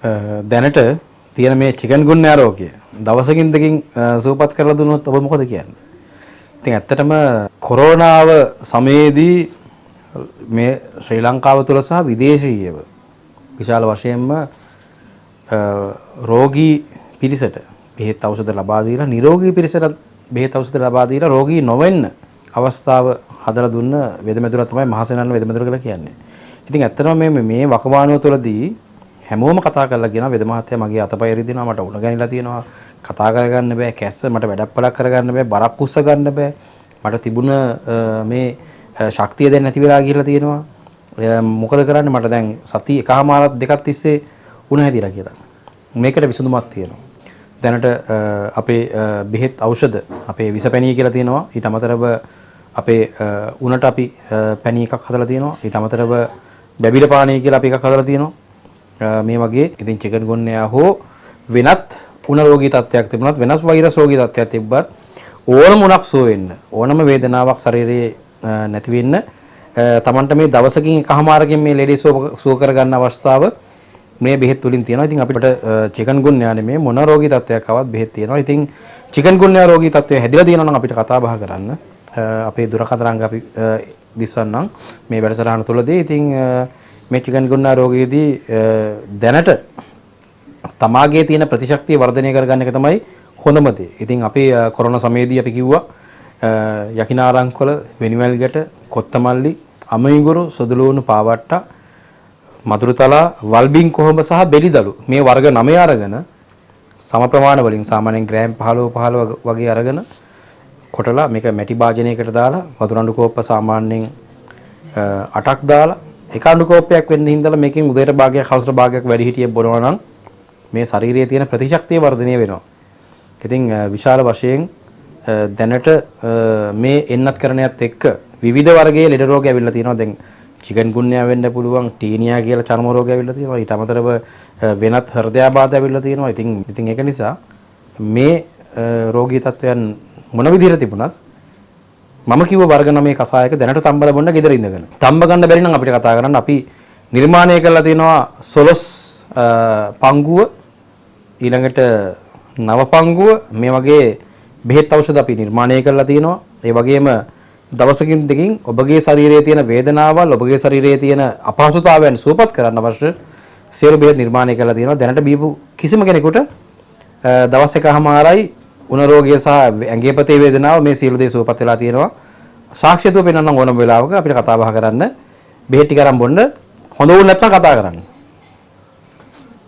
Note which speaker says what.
Speaker 1: දැනට තියෙන මේ චිකන්ගුන්යා රෝගය දවසකින් දෙකකින් සුවපත් කරලා දුන්නොත් ඔබ මොකද කියන්නේ? ඉතින් ඇත්තටම කොරෝනාව සමයේදී මේ ශ්‍රී ලංකාව තුළ සහ විදේශීයව විශාල වශයෙන්ම රෝගී පිරිසට බෙහෙත් ඖෂධ ලබා දීලා නිරෝගී පිරිසට බෙහෙත් ඖෂධ ලබා දීලා රෝගී නොවෙන්න අවස්ථාව හදලා දුන්න වෙදමැදුර තමයි මහසෙනල්ල වෙදමැදුර කියලා කියන්නේ. ඉතින් ඇත්තටම මේ වකවානුව තුළදී හැමෝම කතා කරලා කියනවා වෙද මහත්තයා මගේ අතපය රිදෙනවා මට උණ ගැනිලා තියෙනවා කතා කරගන්න බෑ කැස්ස මට වැඩපලක් කරගන්න බෑ බරක් කුස්ස ගන්න බෑ මට තිබුණ මේ ශක්තිය දැන් නැති වෙලා ගිහලා තියෙනවා මොකද කරන්නේ මට දැන් සති එකමාරක් දෙකක් තිස්සේ උණ හැදිලා කියලා. මේකට විසඳුමක් තියෙනවා. දැනට අපේ බෙහෙත් ඖෂධ අපේ විසපැණී කියලා තියෙනවා. ඊට අමතරව අපේ උණට අපි පැණී එකක් හදලා තියෙනවා. ඊට අමතරව බැබිල පානීය කියලා අපි එකක් හදලා තියෙනවා. මේ වගේ ඉතින් චිකන්ගුන්යා හෝ වෙනත් උණ රෝගී තත්ත්වයක් තිබුණත් වෙනස් වෛරස් රෝගී තත්ත්වයක් තිබ්බත් ඕනම උණක් සුව වෙන්න ඕනම වේදනාවක් ශරීරයේ නැති වෙන්න තමන්ට මේ දවසකින් එකමාරකින් මේ ලෙඩේ සුව කරගන්න අවස්ථාව මේ බෙහෙත් වලින් තියෙනවා. ඉතින් අපිට චිකන්ගුන්යා නෙමෙයි මොන රෝගී තත්ත්වයක් ආවත් බෙහෙත් තියෙනවා. ඉතින් චිකන්ගුන්යා රෝගී තත්ත්වය හැදිලා තියෙනවා නම් අපිට කතා බහ කරන්න අපේ දුරකථන අංග අපි දිස්වන්නම් මේ වැඩසටහන තුළදී. ඉතින් මේ චිකන්ගුන්යා රෝගයේදී දැනට තමාගේ තියෙන ප්‍රතිශක්තිය වර්ධනය කරගන්න එක තමයි හොඳම දේ. ඉතින් අපි කොරෝනා සමයේදී අපි කිව්වා යකිනාරංකොල, වෙනිවැල්ගට, කොත්තමල්ලි, අමයිගුරු, සොදුලුණු පාවට්ට, මදුරුතලා, වල්බින් කොහොඹ සහ බෙලිදළු මේ වර්ග 9 අරගෙන සම ප්‍රමාණ වලින් සාමාන්‍යයෙන් ග්‍රෑම් 15 වගේ අරගෙන කොටලා මේක මැටි භාජනයකට දාලා වතුරඬු කෝප්ප සාමාන්‍යයෙන් 8ක් දාලා එක අඬු කෝප්පයක් වෙන්න හින්දලා මේකෙන් උදේට භාගයක් හවසට භාගයක් වැඩි හිටියෙ බොනවා නම් මේ ශරීරයේ තියෙන ප්‍රතිශක්තිය වර්ධනය වෙනවා. ඉතින් විශාල වශයෙන් දැනට මේ එන්නත් කරණයත් එක්ක විවිධ වර්ගයේ ලෙඩ රෝග ඇවිල්ලා තියෙනවා. දැන් චිකන්ගුන්යා වෙන්න පුළුවන්, ටීනියා කියලා චර්ම රෝග ඇවිල්ලා තියෙනවා. ඊට අමතරව වෙනත් හෘදයාබාධ ඇවිල්ලා තියෙනවා. ඉතින් ඒක නිසා මේ රෝගී තත්ත්වයන් මොන විදිහට තිබුණත් මම කිව්ව වර්ග 9 කසායක දැනට තම්බල බොන්න ගෙදර ඉඳගෙන. තම්බ ගන්න බැරි නම් අපිට කතා කරන්න අපි නිර්මාණය කරලා තියෙනවා සොලොස් පංගුව ඊළඟට නව පංගුව මේ වගේ බෙහෙත් ඖෂධ අපි නිර්මාණය කරලා තියෙනවා. ඒ වගේම දවසකින් දෙකකින් ඔබගේ ශරීරයේ තියෙන වේදනාවල් ඔබගේ ශරීරයේ තියෙන අපහසුතාවයන් සුවපත් කරන්න අවශ්‍ය සියලු බෙහෙත් නිර්මාණය කරලා තියෙනවා. දැනට බීපු කිසිම කෙනෙකුට දවස් එකමාරයි උණ රෝගය සහ ඇඟේ පතේ වේදනාව මේ සියලු දේ සුවපත් වෙලා තියෙනවා. සාක්ෂියතුව පෙන්වන්න ඕනම වෙලාවක අපිට කතා බහ කරන්න බෙහෙත් ටික අරන් බොන්න හොඳ වුණ නැත්නම් කතා කරන්න.